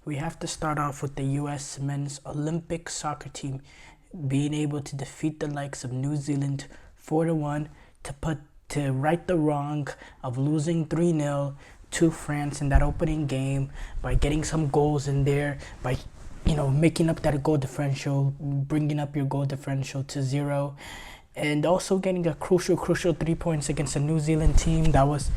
we have to start off with the U.S. men's Olympic soccer team being able to defeat the likes of New Zealand 4-1 to right the wrong of losing 3-0 to France in that opening game by getting some goals in there, by making up that goal differential, bringing up your goal differential to 0, and also getting a crucial 3 points against a New Zealand team that was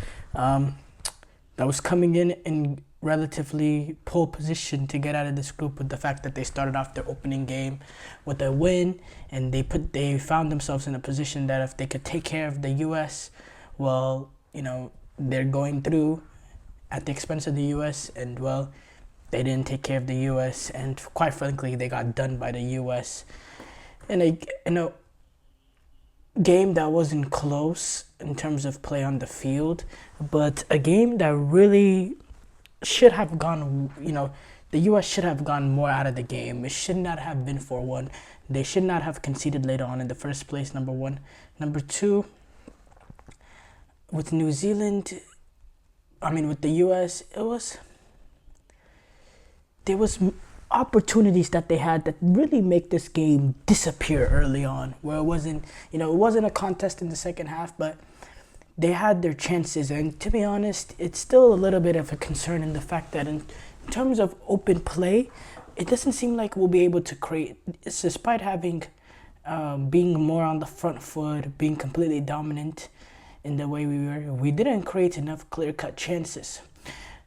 coming in relatively pole position to get out of this group, with the fact that they started off their opening game with a win, and they found themselves in a position that if they could take care of the US, well, they're going through at the expense of the US, and well, they didn't take care of the US, and quite frankly, they got done by the US in a game that wasn't close in terms of play on the field, but a game that really should have gone, the US should have gone more out of the game. It should not have been 4-1. They should not have conceded later on in the first place, number one. Number two, with New Zealand, with the US, there was opportunities that they had that really make this game disappear early on, where it wasn't a contest in the second half, but they had their chances. And to be honest, it's still a little bit of a concern in the fact that in terms of open play, it doesn't seem like we'll be able to create, despite having being more on the front foot, being completely dominant in the way we didn't create enough clear-cut chances.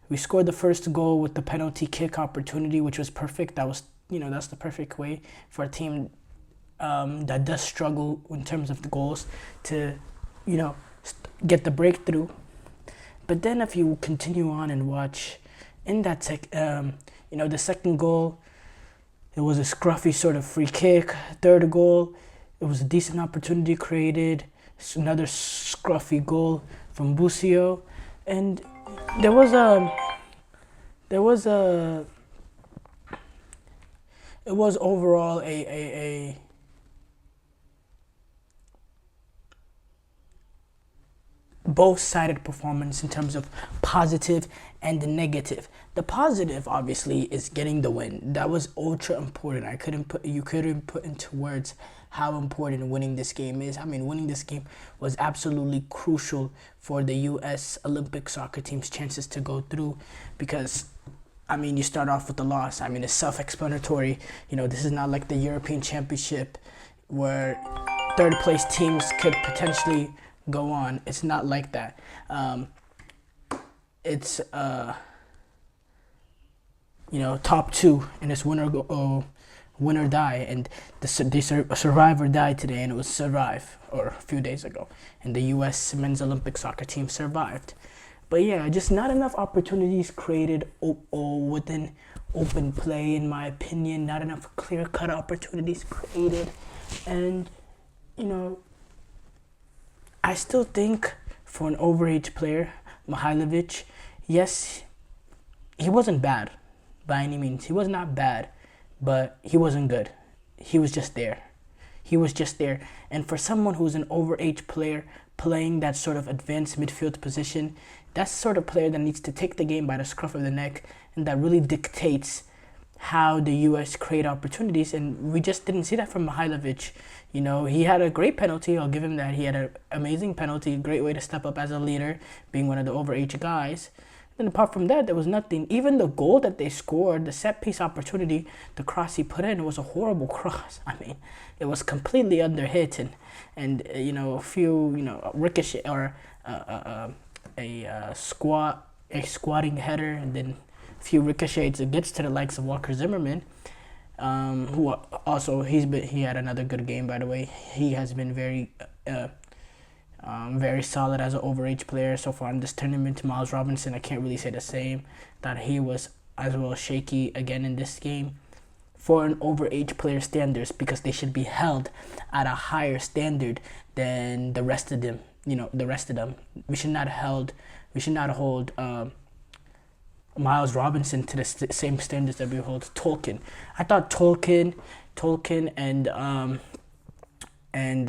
We scored the first goal with the penalty kick opportunity, which was perfect. That's the perfect way for a team that does struggle in terms of the goals to, get the breakthrough. But then if you continue on and watch, in that the second goal, it was a scruffy sort of free kick. Third goal, it was a decent opportunity created. It's another scruffy goal from Busio, and it was overall a both-sided performance in terms of positive and the negative. The positive, obviously, is getting the win. That was ultra important. You couldn't put into words how important winning this game is. Winning this game was absolutely crucial for the U.S. Olympic soccer team's chances to go through, because you start off with the loss. It's self-explanatory. This is not like the European Championship where third place teams could potentially go on. It's not like that. It's top two, and it's win or die, and the survivor died today, and it was survive, or a few days ago, and the U.S. men's Olympic soccer team survived. But yeah, just not enough opportunities created within open play, in my opinion. Not enough clear-cut opportunities created, and I still think for an overage player, Mihailovic, yes, he wasn't bad by any means. He was not bad, but he wasn't good. He was just there. And for someone who's an overage player playing that sort of advanced midfield position, that's the sort of player that needs to take the game by the scruff of the neck, and that really dictates how the U.S. create opportunities, and we just didn't see that from Mihailovic. He had a great penalty. I'll give him that. He had an amazing penalty, a great way to step up as a leader, being one of the overage guys. And apart from that, there was nothing. Even the goal that they scored, the set-piece opportunity, the cross he put in, it was a horrible cross. It was completely underhit, and a few, ricochet, or a squatting header, and then few ricochets. It gets to the likes of Walker Zimmerman, who also he had another good game, by the way. He has been very solid as an overage player so far in this tournament. Miles Robinson, I can't really say the same. Thought he was as well shaky again in this game for an overage player standards, because they should be held at a higher standard than the rest of them. We should not hold Miles Robinson to the same standards that we hold Tolkien. I thought Tolkien and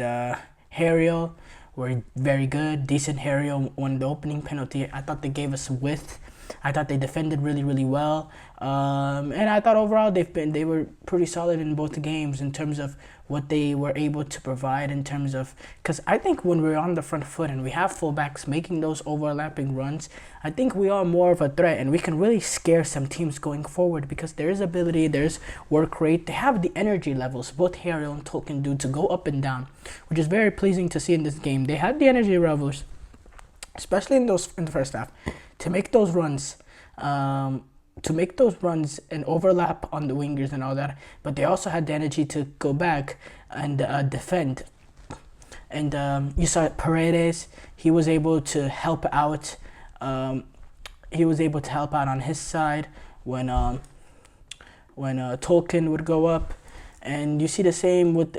Harriel were very good, decent. Harriel won the opening penalty. I thought they gave us width I thought they defended really, really well. And I thought overall they were pretty solid in both games in terms of what they were able to provide in terms of, because I think when we're on the front foot and we have fullbacks making those overlapping runs, I think we are more of a threat and we can really scare some teams going forward because there is ability, there's work rate, they have the energy levels, both Harry and Tolkien do, to go up and down, which is very pleasing to see in this game. They had the energy levels, especially in the first half, to make those runs. And overlap on the wingers and all that, but they also had the energy to go back and defend. And you saw Paredes; he was able to help out. He was able to help out on his side when Tolkien would go up, and you see the same with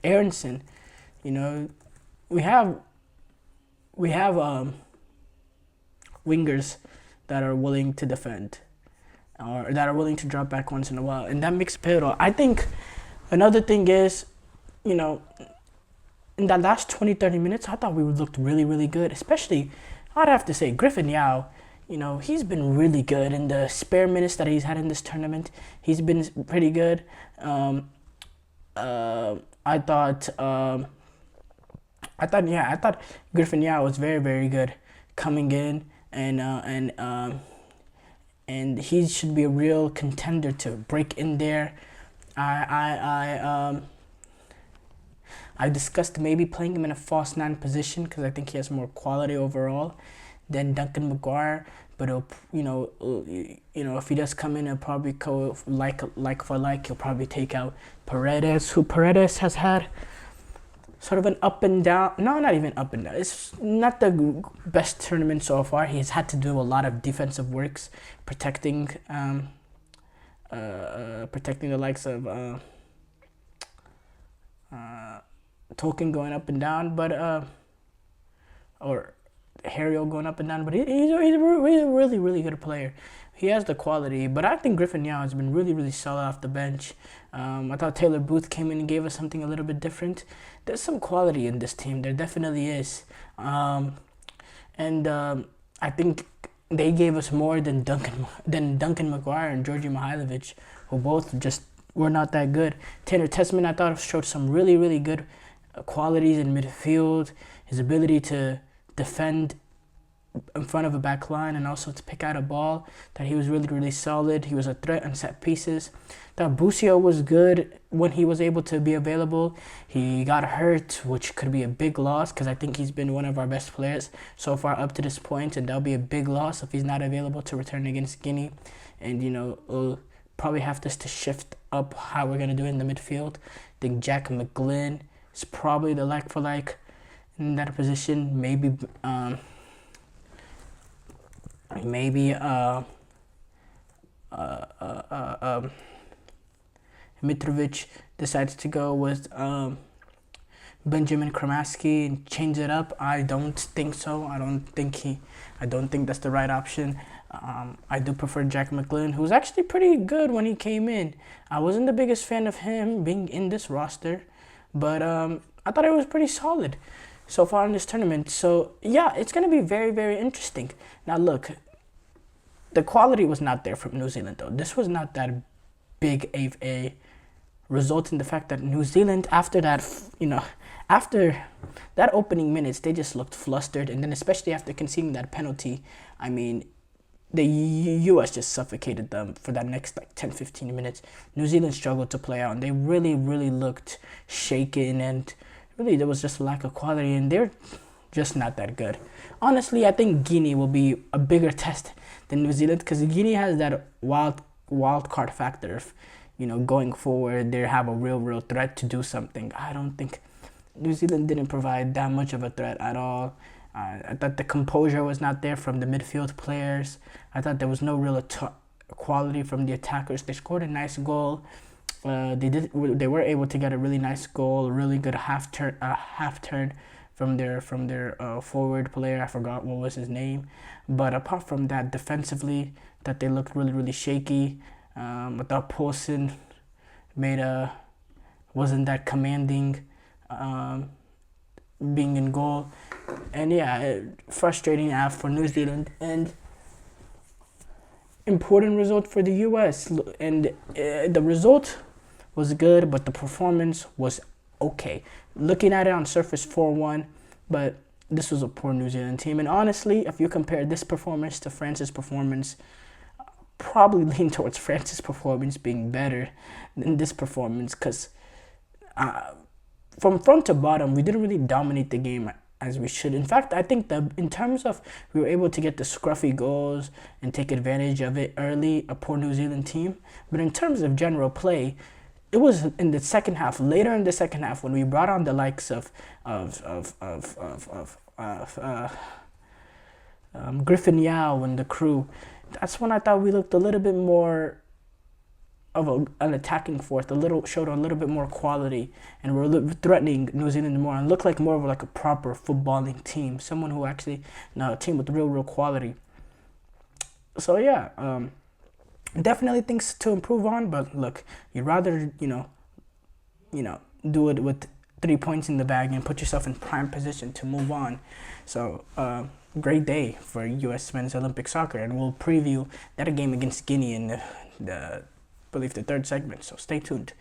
Aronson. You know, we have wingers that are willing to defend or that are willing to drop back once in a while, and that makes it pivotal. I think another thing is, you know, in that last 20-30 minutes, I thought we looked really, really good, especially, I'd have to say, Griffin Yao. You know, he's been really good in the spare minutes that he's had in this tournament. He's been pretty good. I thought Griffin Yao was very, very good coming in, and he should be a real contender to break in there. I discussed maybe playing him in a false nine position because I think he has more quality overall than Duncan Maguire. But if he does come in, he'll probably go like for like. He'll probably take out Paredes, who Paredes has had sort of an up and down. No, not even up and down. It's not the best tournament so far. He's had to do a lot of defensive works, protecting the likes of Tolkien going up and down, or Harriel going up and down. But he's a really, really good player. He has the quality, but I think Griffin Yao has been really, really solid off the bench. I thought Taylor Booth came in and gave us something a little bit different. There's some quality in this team. There definitely is. I think they gave us more than Duncan Maguire and Georgi Mihailovic, who both just were not that good. Tanner Tessman, I thought, showed some really, really good qualities in midfield. His ability to defend in front of a back line and also to pick out a ball, that he was really, really solid. He was a threat on set pieces. That Busio was good when he was able to be available. He got hurt, which could be a big loss because I think he's been one of our best players so far up to this point, and that'll be a big loss if he's not available to return against Guinea. And, we'll probably have to shift up how we're going to do it in the midfield. I think Jack McGlynn is probably the like for like in that position. Mitrovic decides to go with Benjamin Kramaski and change it up. I don't think so. I don't think that's the right option. I do prefer Jack McGlynn, who's actually pretty good when he came in. I wasn't the biggest fan of him being in this roster, but I thought it was pretty solid so far in this tournament. So, yeah, it's going to be very, very interesting. Now, look, the quality was not there from New Zealand, though. This was not that big of a result in the fact that New Zealand, after that opening minutes, they just looked flustered. And then especially after conceding that penalty, I mean, the U.S. just suffocated them for that next 10-15 minutes. New Zealand struggled to play out, and they really, really looked shaken, and really there was just a lack of quality, and they're just not that good. Honestly, I think Guinea will be a bigger test than New Zealand because Guinea has that wild card factor of, going forward, they have a real threat to do something. I don't think New Zealand didn't provide that much of a threat at all. I thought the composure was not there from the midfield players. I thought there was no real quality from the attackers. They scored a nice goal. They were able to get a really nice goal, a really good half turn from their forward player. I forgot what was his name. But apart from that, defensively, that they looked really, really shaky. I thought Paulson wasn't that commanding. being in goal. And yeah, frustrating for New Zealand, and important result for the U.S. And the result was good, but the performance was okay. Looking at it on surface, 4-1, but this was a poor New Zealand team. And honestly, if you compare this performance to France's performance, probably lean towards France's performance being better than this performance, because from front to bottom, we didn't really dominate the game as we should. In fact, I think that in terms of we were able to get the scruffy goals and take advantage of it early, a poor New Zealand team. But in terms of general play, it was in the second half, later in the second half, when we brought on the likes of Griffin Yao and the crew. That's when I thought we looked a little bit more of an attacking force, showed a little bit more quality, and were threatening New Zealand more, and looked like more of like a proper footballing team, someone who actually, a team with real quality. So yeah, definitely things to improve on, but look, you'd rather do it with 3 points in the bag and put yourself in prime position to move on. So great day for U.S. men's Olympic soccer, and we'll preview that game against Guinea in the I believe the third segment. So stay tuned.